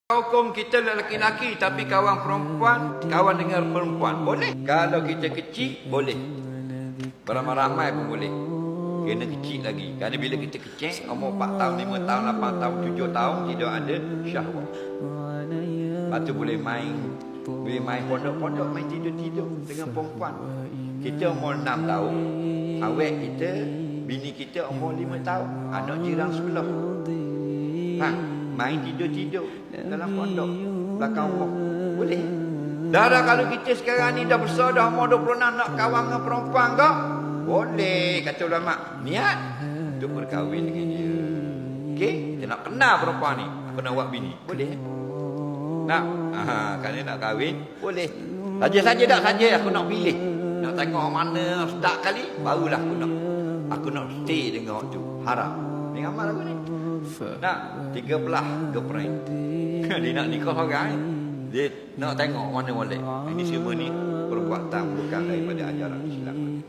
Hukum kita lelaki-lelaki tapi kawan perempuan, kawan dengan perempuan boleh. Kalau kita kecil boleh. Beramai-ramai pun boleh. Kena kecil lagi. Kerana bila kita kecil, umur 4 tahun, 5 tahun, 8 tahun, 7 tahun, tidak ada syahwat. Lepas tu boleh main pondok-pondok, main tidur-tidur dengan perempuan. Kita umur 6 tahun, awet kita, bini kita umur 5 tahun, anak jiran sebelah. Main tidur-tidur dalam pondok belakang rumah. Boleh. Dah kalau kita sekarang ni dah besar, dah umur 26, nak kawan dengan perempuan ke? Boleh, kata ulama. Niat untuk berkahwin dengan dia. Okey, kita nak kenal perempuan ni. Aku nak buat bini. Boleh. Nak? Kerana nak kahwin, boleh. Saja-saja tak saja aku nak pilih. Nak tengok mana start kali, barulah aku nak stay dengan waktu. Haram. Ni amal aku ni. Nak 13 girlfriend. Dia nak nikah orang ni. Dia nak tengok mana boleh. Ini semua ni perbuatan bukan daripada ajaran Islam.